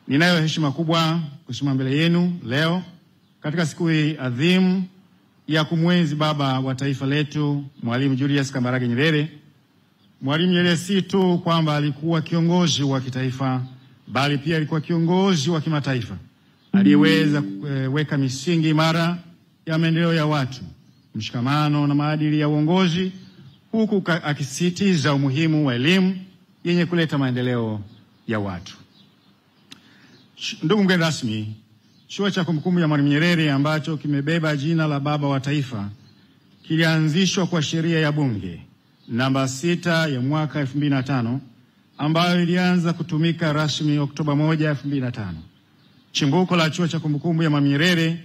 Ninayo heshima kubwa kusimama mbele yenu leo katika siku hii adhimu ya kumwenzi baba wa taifa letu, Mwalimu Julius Kambarage Nyerere. Mwalimu Nyerere si tu kwamba alikuwa kiongozi wa kitaifa, bali pia alikuwa kiongozi wa kimataifa aliyeweza kuweka misingi imara ya maendeleo ya watu, mshikamano na maadili ya uongozi, huku akisisitiza umuhimu wa elimu yenye kuleta maendeleo ya watu. Ndugu mgeni rasmi, Chuo cha Kumbukumbu ya Mwalimu Nyerere ambacho kimebeba jina la baba wa taifa kilianzishwa kwa sheria ya Bunge namba 6 ya mwaka 2005 ambayo ilianza kutumika rasmi Oktoba 1, 2005. Chimbuko la Chuo cha Kumbukumbu ya Mwalimu Nyerere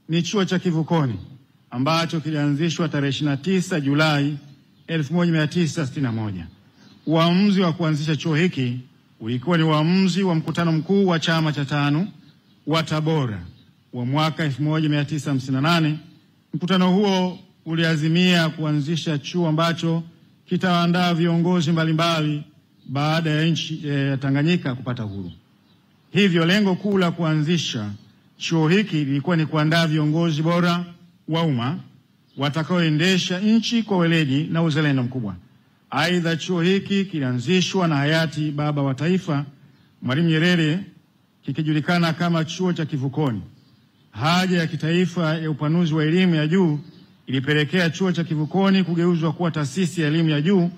ni chuo cha Kivukoni ambacho kilianzishwa tarehe 29 Julai 1961. Uamuzi wa kuanzisha chuo hiki ulikuwa ni uamuzi wa mkutano mkuu wa chama cha tano wa Tabora wa mwaka 1958. Mkutano huo uliazimia kuanzisha chuo ambacho kitaandaa viongozi mbalimbali baada ya nchi ya Tanganyika kupata uhuru. Hivyo lengo kuu la kuanzisha chuo hiki lilikuwa ni kuandaa viongozi bora wa umma watakaoendesha nchi kwa weledi na uzalendo mkubwa. Aidha, chuo hiki kilianzishwa na hayati baba wa taifa Mwalimu Nyerere kikijulikana kama chuo cha Kivukoni. Haja ya kitaifa ya upanuzi wa elimu ya juu ilipelekea chuo cha Kivukoni kugeuzwa kuwa taasisi ya elimu ya juu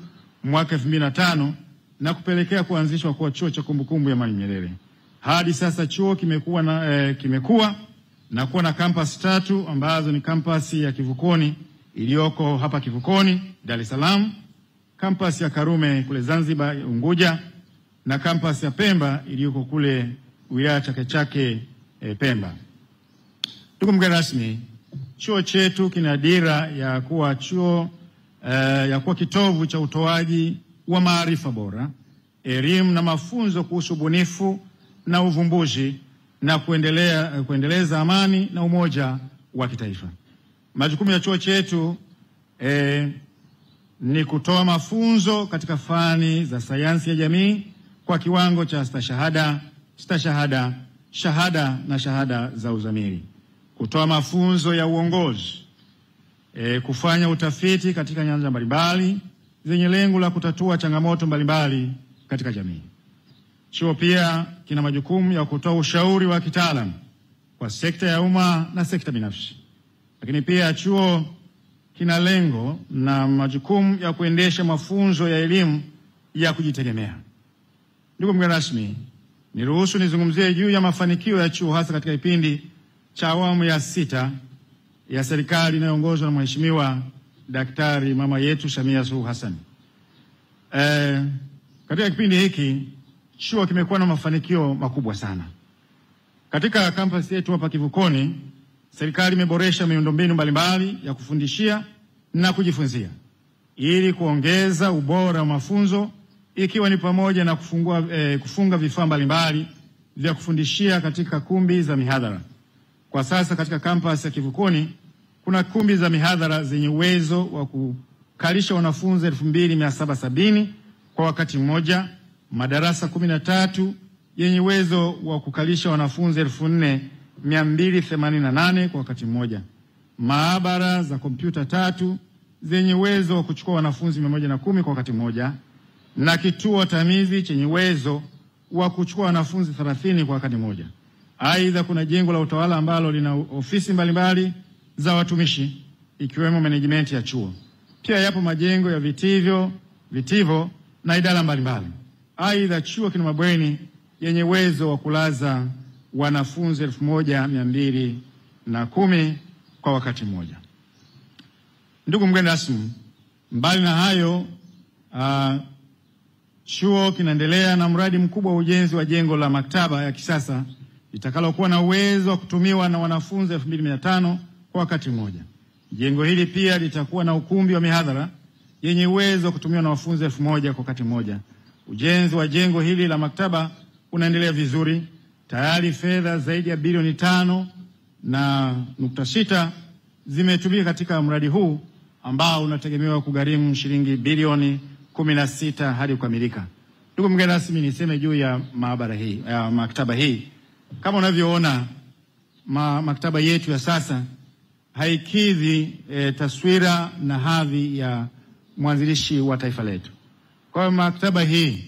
mwaka 2005 na kupelekea kuanzishwa kwa Chuo cha Kumbukumbu ya Mwalimu Nyerere. Hadi sasa chuo kimekuwa na kuwa na kampasi 3 ambazo ni kampasi ya Kivukoni iliyoko hapa Kivukoni, Dar es Salaam, kampasi ya Karume kule Zanzibar, Unguja, na kampasi ya Pemba iliyoko kule wilaya Chake Chake, Pemba. Ndugu mgeni rasmi, chuo chetu kina dira ya kuwa kitovu cha utoaji wa maarifa bora, elimu na mafunzo kuhusu ubunifu na uvumbuzi na kuendeleza amani na umoja wa kitaifa. Majukumu ya chuo chetu ni kutoa mafunzo katika fani za sayansi ya jamii kwa kiwango cha stashahada, shahada na shahada za uzamili. Kutoa mafunzo ya uongozi, kufanya utafiti katika nyanja mbalimbali zenye lengo la kutatua changamoto mbalimbali katika jamii. Chuo pia kina majukumu ya kutoa ushauri wa kitaalamu kwa sekta ya umma na sekta binafsi. Lakini pia chuo kina lengo na majukumu ya kuendesha mafunzo ya elimu ya kujitegemea. Ndugu mgeni rasmi, niruhusu nizungumzie juu ya mafanikio ya chuo hasa katika kipindi cha awamu ya 6 ya serikali inayoongozwa na Mheshimiwa Daktari mama yetu Samia Suluhu Hassan. Katika kipindi hiki chuo kimekuwa na mafanikio makubwa sana. Katika kampasi yetu hapa Kivukoni, serikali imeboresha miundombinu mbalimbali ya kufundishia na kujifunzia ili kuongeza ubora wa mafunzo, ikiwa ni pamoja na kufunga vifaa mbalimbali vya kufundishia katika kumbi za mihadhara. Kwa sasa katika kampasi ya Kivukoni kuna kumbi za mihadhara zenye uwezo wa kukalisha wanafunzi 2770 kwa wakati mmoja, madarasa 13 yenye uwezo wa kukalisha wanafunzi 4288 kwa wakati mmoja, maabara za kompyuta 3 zenye uwezo wa kuchukua wanafunzi 110 kwa wakati mmoja, na kituo tamizi chenye uwezo wa kuchukua wanafunzi 30 kwa wakati mmoja. Aidha, kuna jengo la utawala ambalo lina ofisi mbalimbali za watumishi ikiwemo management ya chuo. Pia yapo majengo ya vitivo na idara mbalimbali. Aidha, chuo kina mabweni yenye uwezo wa kulaza wanafunzi 1210 kwa wakati mmoja. Ndugu mgeni rasmi, mbali na hayo, chuo kinaendelea na mradi mkubwa wa ujenzi wa jengo la maktaba ya kisasa litakalokuwa na uwezo wa kutumiwa na wanafunzi 2500 kwa wakati mmoja. Jengo hili pia litakuwa na ukumbi wa mihadhara yenye uwezo wa kutumiwa na wanafunzi 1000 kwa wakati mmoja. Ujenzi wa jengo hili la maktaba unaendelea vizuri. Tayari fedha zaidi ya bilioni 5.6 zimetumika katika mradi huu ambao unategemewa kugharimu shilingi bilioni 16 hadi kukamilika. Ndugu mgeni rasmi, niseme juu ya maktaba hii. Kama unavyoona maktaba yetu ya sasa haikidhi taswira na hadhi ya mwanzilishi wa taifa letu. Kwa hiyo maktaba hii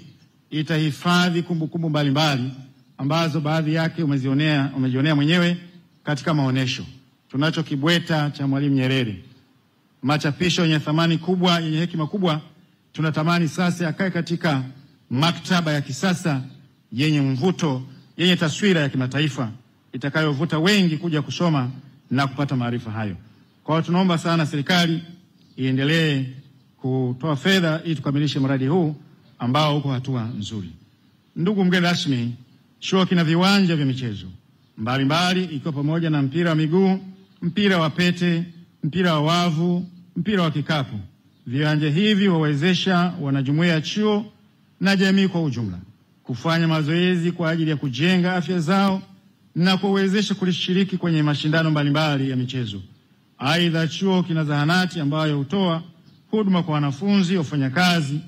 itahifadhi kumbukumbu mbalimbali ambazo baadhi yake umejionea mwenyewe katika maonesho. Tunacho kibweta cha Mwalimu Nyerere, machapisho yenye thamani kubwa, yenye hekima kubwa. Tunatamani sasa yakae katika maktaba ya kisasa yenye mvuto, yenye taswira ya kimataifa itakayovuta wengi kuja kusoma na kupata maarifa hayo. Kwa hiyo tunaomba sana serikali iendelee kutoa fedha ili tukamilishe mradi huu ambao uko hatua nzuri. Ndugu mgeni rasmi, chuo kina viwanja vya michezo mbalimbali ikiwa pamoja na mpira wa miguu, mpira wa pete, mpira wa wavu, mpira wa kikapu. Viwanja hivi wawezesha wanajumuiya ya chuo na jamii kwa ujumla kufanya mazoezi kwa ajili ya kujenga afya zao na kuwezesha kulishiriki kwenye mashindano mbalimbali ya michezo. Aidha, chuo kina zahanati ambayo hutoa huduma kwa wanafunzi, wafanyakazi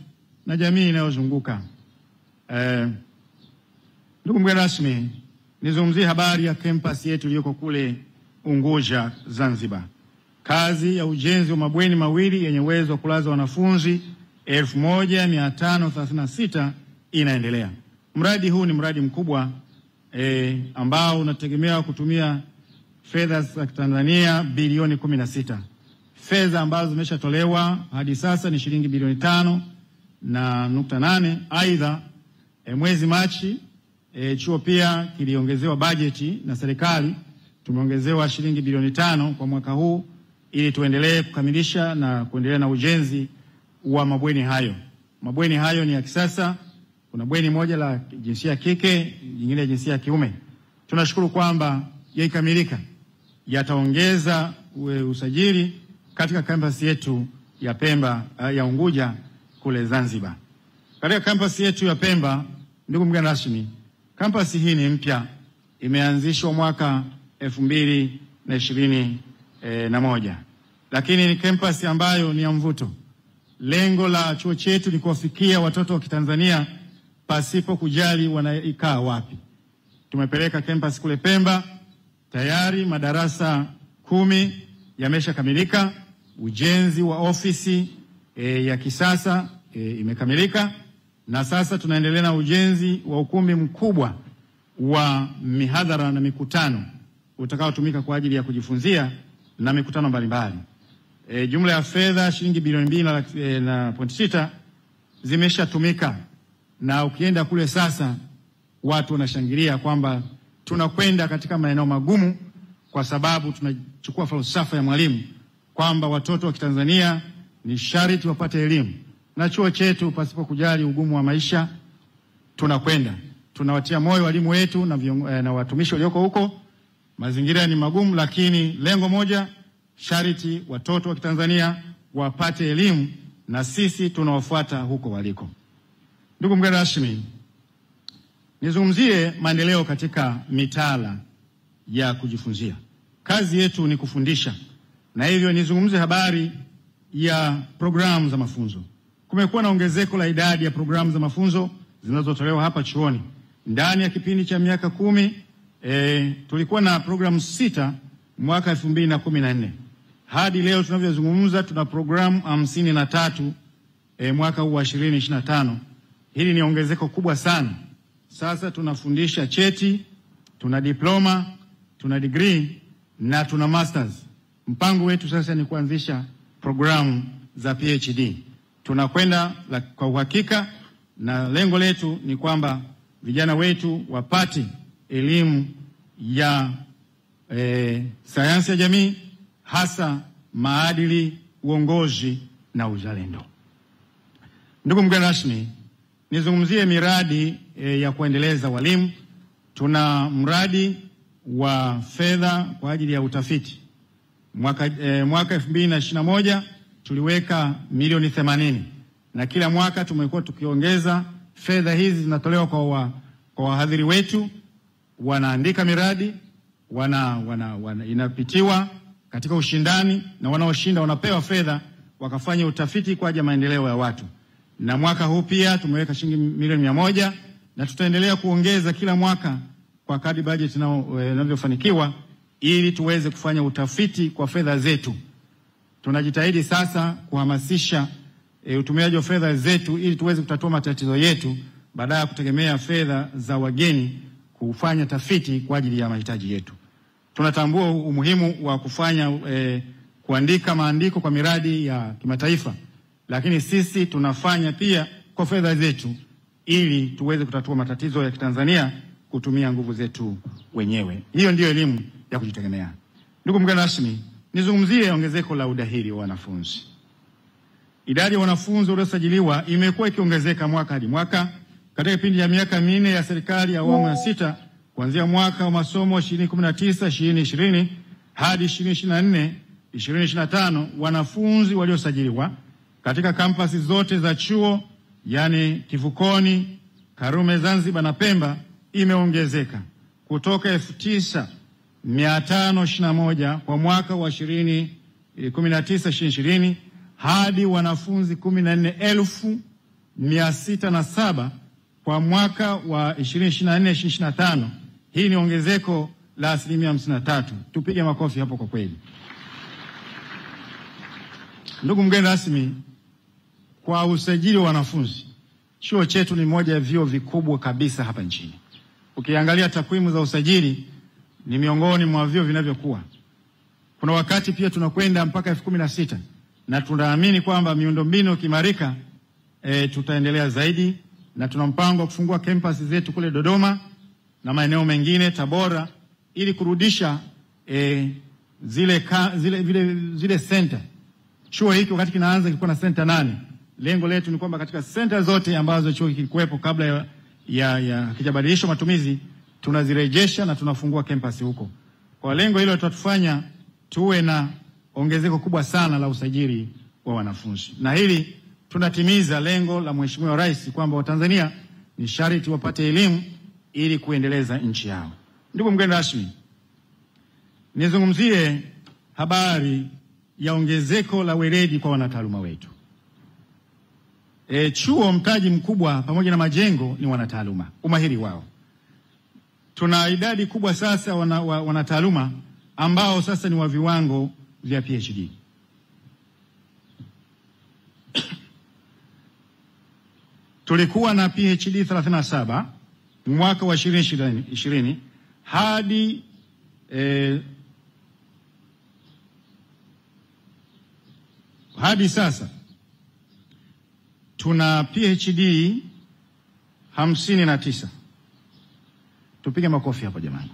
na jamii inayozunguka. Ndugu mgeni rasmi, nizungumzie habari ya campus yetu iliyoko kule Unguja, Zanzibar. Kazi ya ujenzi wa mabweni mawili yenye uwezo wa kulaza wanafunzi 1536 inaendelea. Mradi huu ni mradi mkubwa ambao unategemea kutumia fedha za Tanzania bilioni 16. Fedha ambazo zimeshatolewa hadi sasa ni shilingi bilioni 5.8. Aidha, mwezi Machi chuo pia kiliongezewa bajeti na serikali. Tumeongezewa shilingi bilioni 5 kwa mwaka huu ili tuendelee kukamilisha na kuendelea na ujenzi wa mabweni hayo. Mabweni hayo ni ya kisasa. Kuna bweni moja la jinsia ya kike, nyingine ya jinsia ya kiume. Tunashukuru kwamba yakikamilika yataongeza usajili katika kampasi yetu ya Pemba ya Unguja kule Zanzibar. Katika kampasi yetu ya Pemba, ndugu mgeni rasmi, kampasi hii ni mpya, imeanzishwa mwaka 2021. Lakini ni kampasi ambayo ni ya mvuto. Lengo la chuo chetu ni kuwafikia watoto wa Kitanzania pasipo kujali wanaikaa wapi. Tumepeleka campus kule Pemba, tayari madarasa 10 yameshakamilika, ujenzi wa ofisi ya kisasa imekamilika, na sasa tunaendelea na ujenzi wa ukumbi mkubwa wa mihadhara na mikutano utakaotumika kwa ajili ya kujifunzia na mikutano mbalimbali. Jumla ya fedha shilingi bilioni 2.6 zimeshatumika, na ukienda kule sasa watu wanashangilia kwamba tunakwenda katika maeneo magumu, kwa sababu tunachukua falsafa ya Mwalimu kwamba watoto wa Kitanzania ni sharti wapate elimu, na chuo chetu pasipo kujali ugumu wa maisha tunakwenda. Tunawatia moyo walimu wetu na watumishi walioko huko. Mazingira ni magumu, lakini lengo moja, sharti watoto wa Kitanzania wapate elimu, na sisi tunawafuata huko waliko. Ndugu mgeni rasmi, nizungumzie maendeleo katika mitaala ya kujifunzia. Kazi yetu ni kufundisha, na hivyo nizungumzie habari ya programu za mafunzo. Kumekuwa na ongezeko la idadi ya programu za mafunzo zinazotolewa hapa chuoni. Ndani ya kipindi cha miaka 10 tulikuwa na programu 6 mwaka 2014. Hadi leo tunavyozungumza tuna programu 53 mwaka huu wa 2025. Hili ni ongezeko kubwa sana. Sasa tunafundisha cheti, tuna diploma, tuna degree na tuna masters. Mpango wetu sasa ni kuanzisha programu za PhD. Tunakwenda kwa uhakika, na lengo letu ni kwamba vijana wetu wapate elimu ya sayansi ya jamii, hasa maadili, uongozi na uzalendo. Ndugu mgeni rasmi, nizungumzie miradi ya kuendeleza walimu. Tuna mradi wa fedha kwa ajili ya utafiti. Mwaka 2021 tuliweka milioni 80, na kila mwaka tumekuwa tukiongeza. Fedha hizi zinatolewa kwa wahadhiri wetu, wanaandika miradi, inapitiwa katika ushindani, na wanaoshinda wanapewa fedha wakafanya utafiti kwa ajili ya maendeleo ya watu. Na mwaka huu pia tumeweka shilingi milioni 100, na tutaendelea kuongeza kila mwaka kwa kadri bajeti inavyofanikiwa ili tuweze kufanya utafiti kwa fedha zetu. Tunajitahidi sasa kuhamasisha utumiaji wa fedha zetu ili tuweze kutatua matatizo yetu badala ya kutegemea fedha za wageni kufanya tafiti kwa ajili ya mahitaji yetu. Tunatambua umuhimu wa kufanya kuandika maandiko kwa miradi ya kimataifa, lakini sisi tunafanya pia kwa fedha zetu ili tuweze kutatua matatizo ya Kitanzania kutumia nguvu zetu wenyewe. Hiyo ndiyo elimu ya kujitegemea. Ndugu mgeni rasmi, nizungumzie ongezeko la udahili wa wanafunzi. Idadi ya wanafunzi waliosajiliwa imekuwa ikiongezeka mwaka hadi mwaka. Katika kipindi cha miaka 4 ya serikali ya awamu ya 6, kuanzia mwaka wa masomo 2019-2020 hadi 2024-2025, wanafunzi waliosajiliwa katika kampasi zote za chuo, yani Kivukoni, Karume Zanzibar na Pemba, imeongezeka kutoka 9,521 kwa mwaka wa 2019-2020 hadi wanafunzi 14,607 kwa mwaka wa 2024-2025. Hii ni ongezeko la 53%. Tupige makofi hapo kwa kweli. Ndugu mgeni rasmi, kwa usajili wa wanafunzi, chuo chetu ni moja ya vyuo vikubwa kabisa hapa nchini. Ukiangalia takwimu za usajili, ni miongoni mwa vyuo vinavyokuwa. Kuna wakati pia tunakwenda mpaka 16,000 na tunaamini kwamba miundombinu ikimarika tutaendelea zaidi, na tuna mpango wa kufungua campus zetu kule Dodoma na maeneo mengine Tabora ili kurudisha zile center. Chuo hiki wakati kinaanza kilikuwa na center 8. Lengo letu ni kwamba katika center zote ambazo chuo hiki kilikuwepo kabla ya kijabadilishwa matumizi tunazirejesha na tunafungua campus huko. Kwa lengo hilo tutatufanya tuwe na ongezeko kubwa sana la usajili wa wanafunzi. Na hili tunatimiza lengo la Mheshimiwa Rais kwamba Watanzania ni sharti wapate elimu ili kuendeleza nchi yao. Ndugu mgeni rasmi, nizungumzie habari ya ongezeko la weledi kwa wanataaluma wetu. Chuo mtaji mkubwa pamoja na majengo ni wanataaluma, umahiri wao. Tuna idadi kubwa sasa wanataaluma ambao sasa ni wa viwango vya PhD. Tulikuwa na PhD 37 mwaka wa 2020 hadi sasa tuna PhD 59. Tupige makofi hapo jamani.